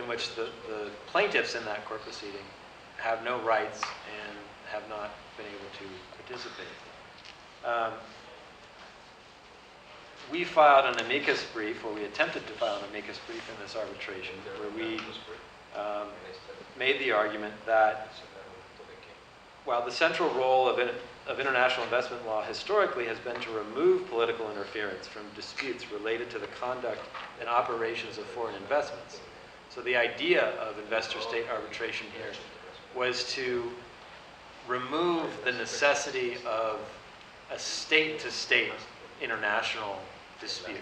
in which the plaintiffs in that court proceeding have no rights and have not been able to participate. We filed an amicus brief, or we attempted to file an amicus brief in this arbitration, where we made the argument that while the central role of international investment law historically has been to remove political interference from disputes related to the conduct and operations of foreign investments. So the idea of investor-state arbitration here was to remove the necessity of a state-to-state international dispute.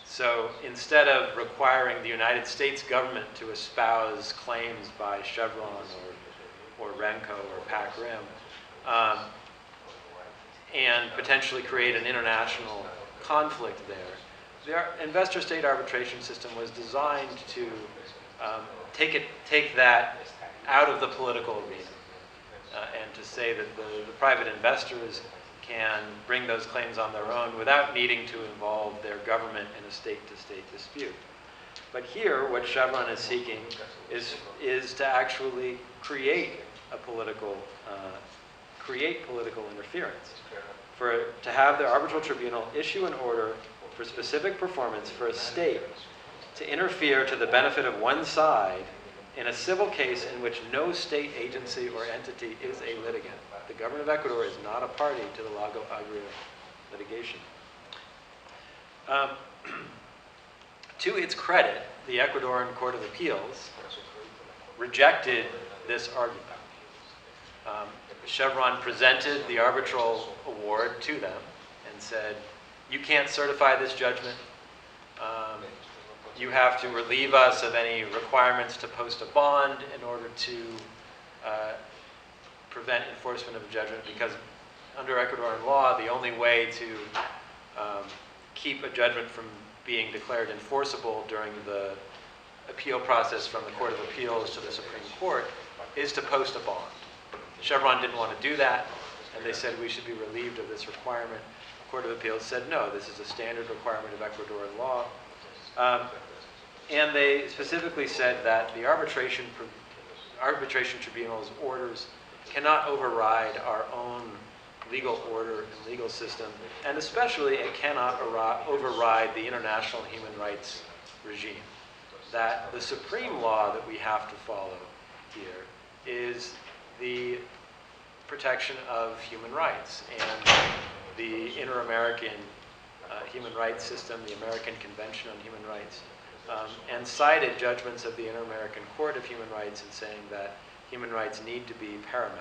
So instead of requiring the United States government to espouse claims by Chevron or Renco or PAC-RIM, and potentially create an international conflict there, the investor-state arbitration system was designed to take that out of the political arena, and to say that the private investors can bring those claims on their own without needing to involve their government in a state-to-state dispute. But here, what Chevron is seeking is to actually create political interference, to have the arbitral tribunal issue an order for specific performance for a state to interfere to the benefit of one side in a civil case in which no state agency or entity is a litigant. The government of Ecuador is not a party to the Lago Agrio litigation. To its credit, the Ecuadorian Court of Appeals rejected this argument. Chevron presented the arbitral award to them and said, you can't certify this judgment. You have to relieve us of any requirements to post a bond in order to prevent enforcement of a judgment, because under Ecuadorian law, the only way to keep a judgment from being declared enforceable during the appeal process from the Court of Appeals to the Supreme Court is to post a bond. Chevron didn't want to do that, and they said we should be relieved of this requirement. The Court of Appeals said, no, this is a standard requirement of Ecuadorian law. And they specifically said that the arbitration tribunal's orders cannot override our own legal order and legal system, and especially it cannot override the international human rights regime. That the supreme law that we have to follow here is the protection of human rights, and the Inter-American human rights system, the American Convention on Human Rights, and cited judgments of the Inter-American Court of Human Rights in saying that human rights need to be paramount.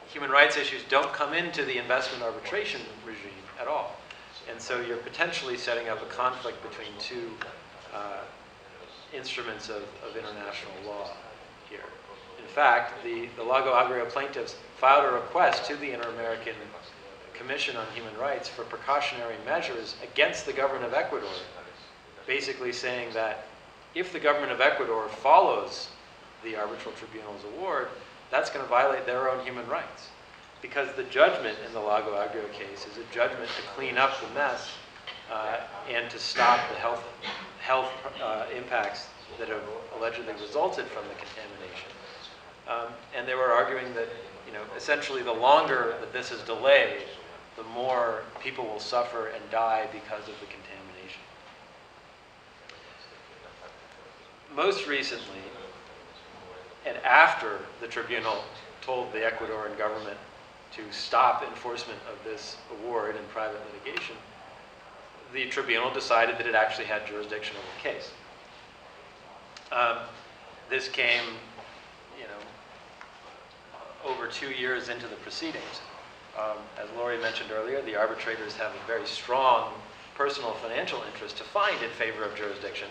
Human rights issues don't come into the investment arbitration regime at all. And so you're potentially setting up a conflict between two instruments of international law here. In fact, the Lago Agrio plaintiffs filed a request to the Inter-American Commission on Human Rights for precautionary measures against the government of Ecuador, basically saying that if the government of Ecuador follows the arbitral tribunal's award, that's going to violate their own human rights. Because the judgment in the Lago Agrio case is a judgment to clean up the mess and to stop the health impacts that have allegedly resulted from the contamination. And they were arguing that, essentially the longer that this is delayed, the more people will suffer and die because of the contamination. Most recently, and after the tribunal told the Ecuadorian government to stop enforcement of this award in private litigation, the tribunal decided that it actually had jurisdiction over the case. This came, over 2 years into the proceedings. As Lori mentioned earlier, the arbitrators have a very strong personal financial interest to find in favor of jurisdiction.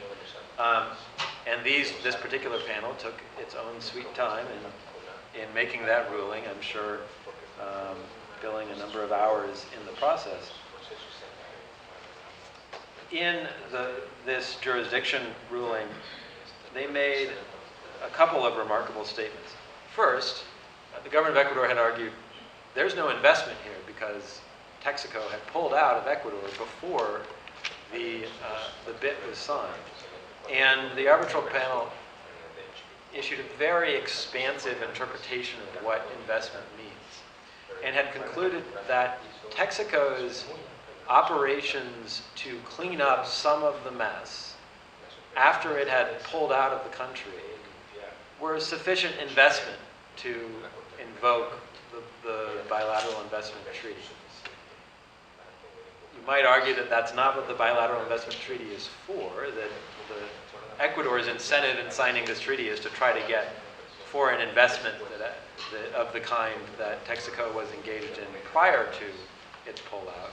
And this particular panel took its own sweet time in making that ruling, I'm sure billing a number of hours in the process. In this jurisdiction ruling, they made a couple of remarkable statements. First, the government of Ecuador had argued there's no investment here because Texaco had pulled out of Ecuador before the BIT was signed. And the arbitral panel issued a very expansive interpretation of what investment means, and had concluded that Texaco's operations to clean up some of the mess after it had pulled out of the country were sufficient investment to invoke the bilateral investment treaty. You might argue that that's not what the bilateral investment treaty is for, that Ecuador's incentive in signing this treaty is to try to get foreign investment of the kind that Texaco was engaged in prior to its pullout.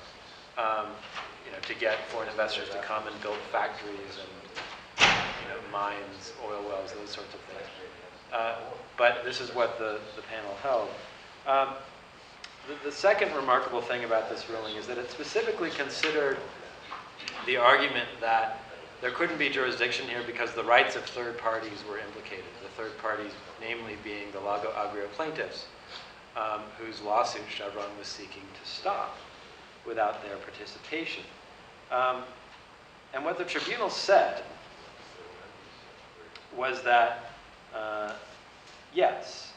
To get foreign investors to come and build factories and mines, oil wells, those sorts of things. But this is what the panel held. The second remarkable thing about this ruling is that it specifically considered the argument that there couldn't be jurisdiction here because the rights of third parties were implicated. The third parties, namely being the Lago Agrio plaintiffs, whose lawsuit Chevron was seeking to stop without their participation. And what the tribunal said was that, yes,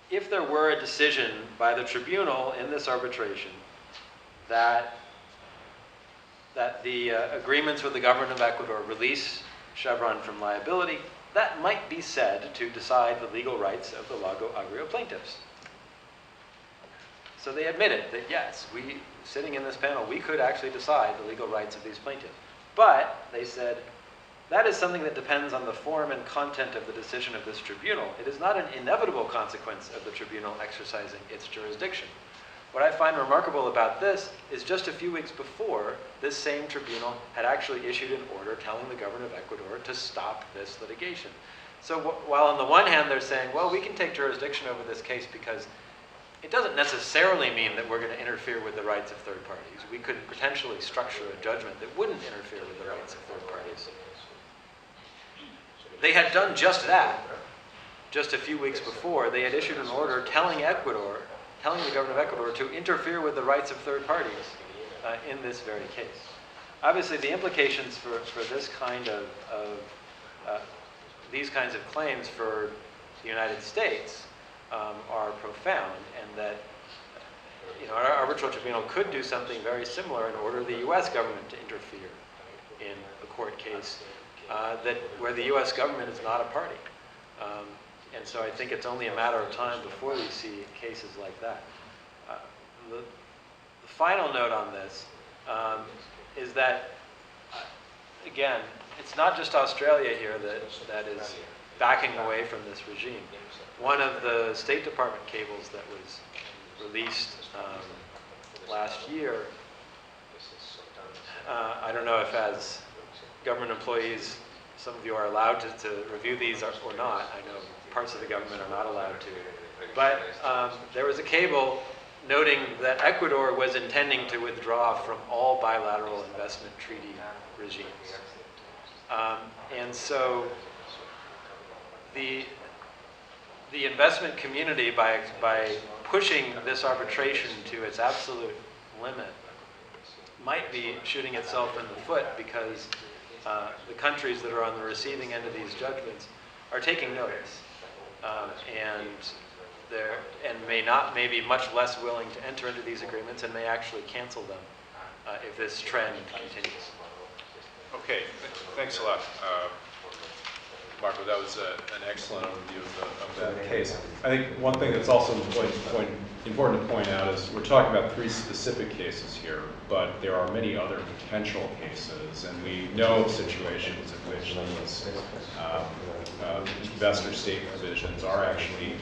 if there were a decision by the tribunal in this arbitration that the agreements with the government of Ecuador release Chevron from liability, that might be said to decide the legal rights of the Lago Agrio plaintiffs. So they admitted that, yes, sitting in this panel, we could actually decide the legal rights of these plaintiffs. But, they said, that is something that depends on the form and content of the decision of this tribunal. It is not an inevitable consequence of the tribunal exercising its jurisdiction. What I find remarkable about this is just a few weeks before, this same tribunal had actually issued an order telling the government of Ecuador to stop this litigation. So while on the one hand they're saying, well, we can take jurisdiction over this case because it doesn't necessarily mean that we're going to interfere with the rights of third parties. We could potentially structure a judgment that wouldn't interfere with the rights of third parties. They had done just that. Just a few weeks before, they had issued an order telling the government of Ecuador to interfere with the rights of third parties in this very case. Obviously, the implications for this kind of these kinds of claims for the United States are profound, and that our arbitral tribunal could do something very similar and order the U.S. government to interfere in a court case where the U.S. government is not a party. And so I think it's only a matter of time before we see cases like that. The final note on this is that, again, it's not just Australia here that is backing away from this regime. One of the State Department cables that was released last year, I don't know if as government employees, some of you are allowed to review these or not. I know parts of the government are not allowed to. But there was a cable noting that Ecuador was intending to withdraw from all bilateral investment treaty regimes. And so the investment community, by pushing this arbitration to its absolute limit, might be shooting itself in the foot, because the countries that are on the receiving end of these judgments are taking notice, and may be much less willing to enter into these agreements, and may actually cancel them if this trend continues. Okay, thanks a lot, Marco. That was an excellent overview of that case. I think one thing that's also important to point out is we're talking about 3 specific cases here, but there are many other potential cases, and we know of situations in which these investor-state provisions are actually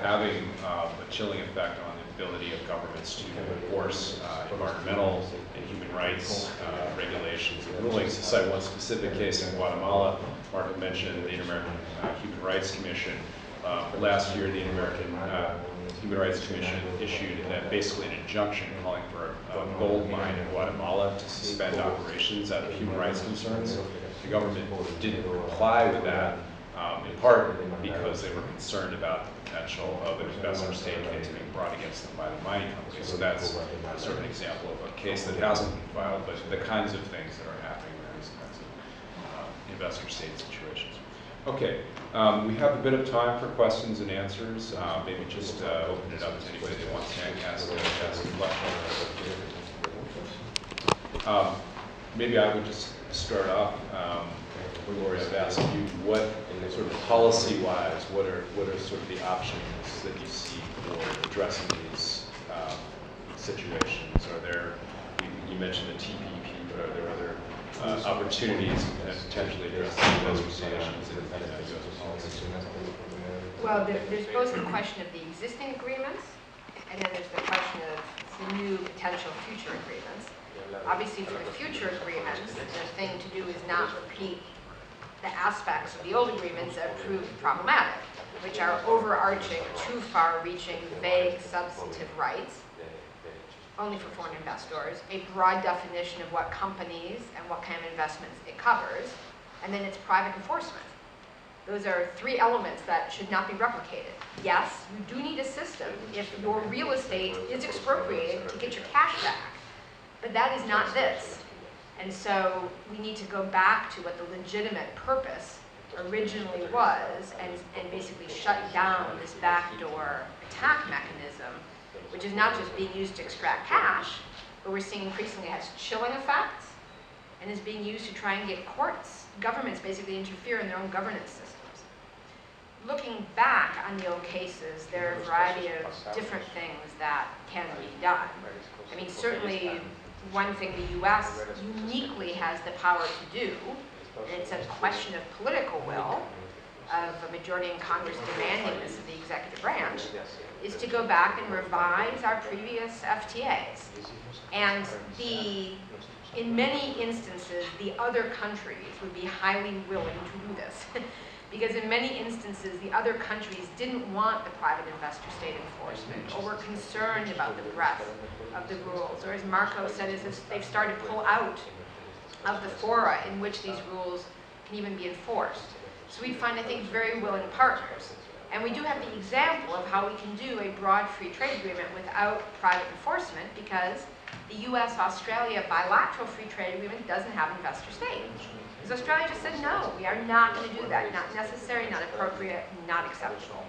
having a chilling effect on the ability of governments to enforce environmental and human rights regulations and rulings. To cite one specific case in Guatemala, Marco mentioned the Inter-American Human Rights Commission. Last year, the Inter-American Human Rights Commission issued basically an injunction calling for a gold mine in Guatemala to suspend operations out of human rights concerns. The government didn't comply with that, in part because they were concerned about the potential of an investor-state case being brought against them by the mining company. So that's sort of an example of a case that hasn't been filed, but the kinds of things that are happening there. investor-state situations. Okay, we have a bit of time for questions and answers. Maybe just open it up to anybody that wants to ask a question. Maybe I would just start off. Lori, I've asked you, what sort of policy-wise, what are sort of the options that you see for addressing these situations? Are there, you mentioned the TPP, but are there other opportunities to potentially address those situations in U.S. policy? Well, there's both the question of the existing agreements, and then there's the question of the new potential future agreements. Obviously, for the future agreements, the thing to do is not repeat the aspects of the old agreements that proved problematic, which are overarching, too far-reaching, vague, substantive rights, only for foreign investors, a broad definition of what companies and what kind of investments it covers, and then its private enforcement. Those are three elements that should not be replicated. Yes, you do need a system if your real estate is expropriated to get your cash back, but that is not this. And so we need to go back to what the legitimate purpose originally was and basically shut down this backdoor attack mechanism, which is not just being used to extract cash, but we're seeing increasingly has chilling effects and is being used to try and get governments basically interfere in their own governance systems. Looking back on the old cases, there are a variety of different things that can be done. I mean, certainly one thing the U.S. uniquely has the power to do, and it's a question of political will, of a majority in Congress demanding this of the executive branch, is to go back and revise our previous FTAs. And in many instances, the other countries would be highly willing to do this. Because in many instances, the other countries didn't want the private investor state enforcement, or were concerned about the breadth of the rules, or as Marco said, they've started to pull out of the fora in which these rules can even be enforced. So we find, I think, very willing partners. And we do have the example of how we can do a broad free trade agreement without private enforcement, because the US-Australia bilateral free trade agreement doesn't have investor state. Because Australia just said, no, we are not going to do that. Not necessary, not appropriate, not acceptable.